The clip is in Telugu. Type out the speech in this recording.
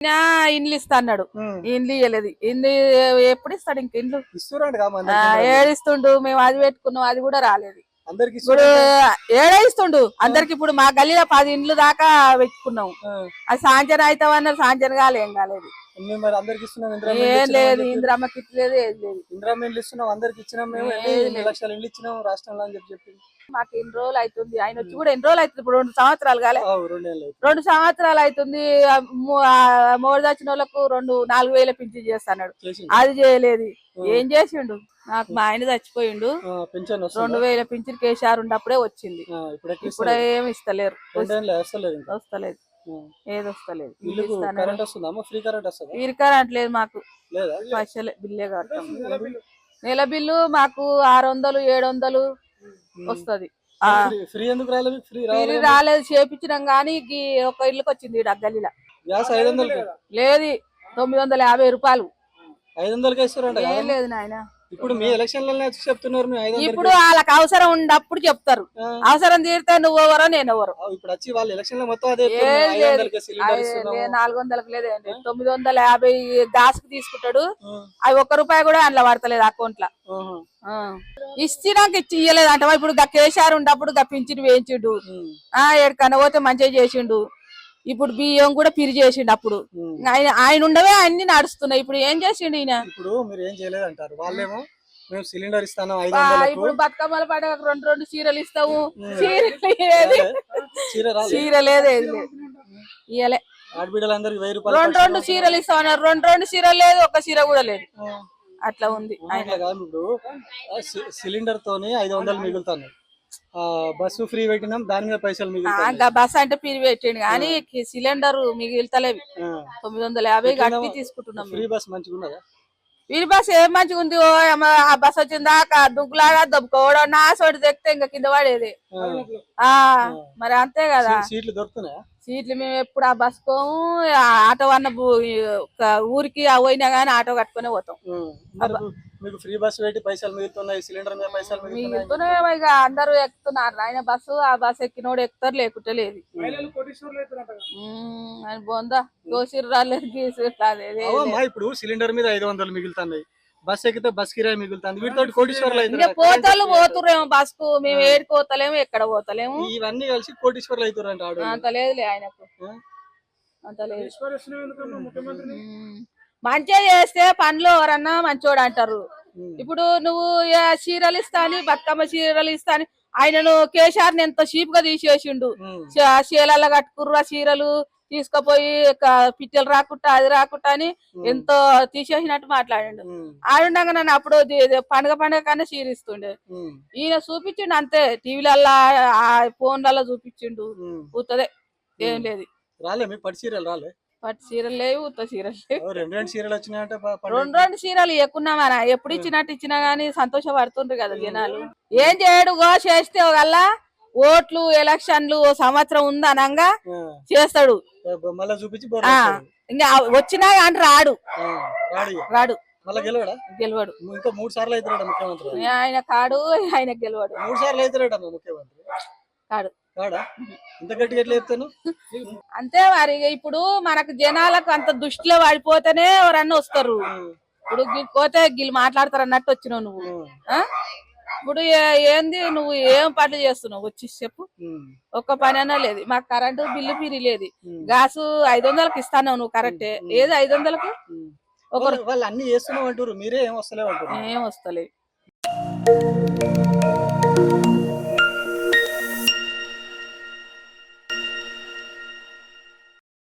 ఇండ్లు ఇస్తా అన్నాడు. ఇండ్లు ఇవ్వలేదు. ఇండ్లు ఎప్పుడు ఇస్తాడు? ఇంక ఇండ్లు ఏడిస్తుండు. మేము అది పెట్టుకున్నాం, అది కూడా రాలేదు. ఇప్పుడు ఏడేస్తుండు అందరికి. ఇప్పుడు మా గల్లీలో 10 ఇండ్లు దాకా పెట్టుకున్నాం. అది సాంచన అవుతామన్నారు, సాంచన కాలే, ఏం కాలేదు. ఏం లేదు, ఇందిరమ్మ కిట్ లేదు, ఏం లేదు. ఇందిరమ్మ ఇండ్లు ఇస్తున్నాం, అందరికి ఇచ్చినాం. మేము 2 లక్షల ఇండ్లు ఇచ్చినాం రాష్ట్రంలో అని చెప్పి. మాకు ఎన్ని రోజులు అవుతుంది, ఆయన వచ్చి కూడా ఎన్ని రోజులు అవుతుంది? ఇప్పుడు 2 సంవత్సరాలు కాలే, 2 సంవత్సరాలు అవుతుంది. మోడీ వచ్చిన వాళ్ళకు 4,000 పింఛన్ చేస్తాడు, అది చేయలేదు. ఏం చేసిండు? నాకు మా ఆయన చచ్చిపోయిండు, 2,000 పింఛన్ కేసీఆర్ ఉన్నప్పుడే వచ్చింది. ఇప్పుడు ఏమి ఇస్తలేరు, వస్తలేదు, ఏది వస్తలేదు. ఫ్రీ కరెంట్ లేదు మాకు, పైసలే బిల్లే కడతాం. నెల బిల్లు మాకు 600 700 వస్తది. ఫ్రీ ఎందుకు రాలేదు? ఫ్రీ రాలేదు, చేపించినాం గానీ ఒక ఇల్లుకి వచ్చింది గల్లీలో. లేదు, 950 రూపాయలు. 500 ఇస్తారంట. ఏం లేదు నాయన, ఇప్పుడు మీ ఎలక్షన్లనే చెప్తున్నారు. ఇప్పుడు వాళ్ళకి అవసరం ఉన్నప్పుడు చెప్తారు, అవసరం తీరితే నువ్వు ఎవరో నేను ఎవరు. ఇప్పుడు వచ్చి వాళ్ళు ఎలక్షన్ లో మొత్తం అదే 400కి లేదు, 950 గ్యాస్ కి తీసుకుంటాడు. అవి ₹1 కూడా అందులో పడతలేదు అకౌంట్ లో. ఇచ్చినాక ఇయ్యలేదు అంట. ఇప్పుడు కేసీఆర్ ఉన్నప్పుడు పింఛను వేయించిండు, ఎక్కడికన్నా పోతే మంచిగా చేసిండు. ఇప్పుడు బియ్యం కూడా పిరి చేసిండు. అప్పుడు ఆయన ఉండవే అన్ని నడుస్తున్నాయి. ఇప్పుడు ఏం చేసిండు ఈయన? ఇప్పుడు మీరు ఏం చేయలేదు అంటారు, వాళ్ళేమో మేము సిలిండర్ ఇస్తాను. ఇప్పుడు బతుకమ్మల పండుగ 2 చీరలు ఇస్తాము, చీర లేదు, ఇయ్యలే. ఆడబిడ్డలందరికి 1000 రూపాయలు 2 చీరలు ఇస్తామన్నారు, 2 చీరలు లేదు, ఒక్క చీర కూడా లేదు. అట్లా ఉంది. ఇప్పుడు సిలిండర్ తోని 500 మిగులుతాను. బస్సు ఫ్రీ పెట్టినాం, దాని మీద పైసలు మిగులుతాయి. బస్ అంటే ఫ్రీ పెట్టిండు కానీ సిలిండర్ మిగులుతలేవి. 950 గట్టి తీసుకుంటున్నాం. ఫ్రీ బస్ మంచిగా ఉన్నదా? ఫ్రీ బస్ ఏం మంచిగా ఉంది. ఆ బస్ వచ్చిందాక దుగ్గులాగా దబ్బుకోవడం, నా సోటి తెక్తే ఇంకా కింద పడేది. మరి అంతే కదా. సీట్లు దొరుకుతున్నాయా? సీట్లు మేము ఎప్పుడు ఆ బస్ పోము, ఆటో అన్న ఊరికి పోయినా గానీ ఆటో కట్టుకునే పోతాం. మీకు ఫ్రీ బస్ పెట్టి పైసలు మిగులుతున్నాయి, సిలిండర్ మీద పైసలు మిగులుతున్నాయి. ఇక అందరూ ఎక్కుతున్నారు ఆయన బస్సు. ఆ బస్ ఎక్కినోడు ఎక్కుతారు, లేకుంటే లేదు. ఆయన బొందా కోసిరు రాలేదు, గీసిరు రాలేదు. ఇప్పుడు సిలిండర్ మీద 500 మిగులుతున్నాయి, బస్ ఎక్కితే బస్ కిరాయి మిగులుతుంది. వీటితో కోటీశ్వర్లు అయితే పోతాలు పోతుర్రేమో బస్ కు. మేము ఏడికి పోతలేము, ఎక్కడ పోతలేము. ఇవన్నీ కలిసి కోటీశ్వర్లు అవుతారంట. అంత లేదులే ఆయనకు, అంత లేదు. మంచిగా చేస్తే పనులు ఎవరన్నా మంచోడు అంటారు. ఇప్పుడు నువ్వు చీరలు ఇస్తా అని, బతుకమ్మ చీరలు ఇస్తా అని ఆయనను కేసీఆర్ ఎంత చీప్ గా తీసేసిండు. చీరల్లో కట్టుకుర్రు, ఆ చీరలు తీసుకుపోయి పిచ్చలు రాకుండా అది రాకుండా అని ఎంతో తీసేసినట్టు మాట్లాడిండు. ఆడుండగా నన్ను అప్పుడు పండుగ కన్నా చీరిస్తుండే. ఈయన చూపించిండు అంతే, టీవీలల్లా ఫోన్లలో చూపించిండు. పూతదే, ఏం లేదు. పట్టు చీరలు లేవు, ఉత్త చీరలు లేవు. 2 చీరలు వచ్చినాయంటే 2 చీరలు ఎక్కున్నామా? ఎప్పుడు ఇచ్చినట్టు ఇచ్చినా గానీ సంతోషపడుతుండ్రు కదా జనాలు. ఏం చేయడు చేస్తే ఒకల్లా ఓట్లు ఎలక్షన్లు సంవత్సరం ఉంది అనంగా చేస్తాడు. ఇంకా వచ్చినా కానీ రాడు. గెలవాడు. ఆయన కాడు, ఆయన గెలవాడు. 3 సార్లు అవుతాడు ముఖ్యమంత్రి కాడు. అంతే మరి. ఇప్పుడు మనకు జనాలకు అంత దృష్టిలో పడిపోతేనే ఎవరన్నా వస్తారు. ఇప్పుడు పోతే గిల్లు మాట్లాడతారు అన్నట్టు వచ్చినావు నువ్వు. ఇప్పుడు ఏంది నువ్వు ఏం పనులు చేస్తున్నావు? వచ్చి చెప్పు. ఒక్క పని అన్నా లేదు. మాకు కరెంటు బిల్లు పిరి లేదు. గ్యాస్ 500కి ఇస్తాను నువ్వు, కరెక్టే. ఏది 500కి? వాళ్ళు అన్ని చేస్తున్నావు అంటారు, మీరే ఏం వస్తలేవు. ఏం వస్తలేదు.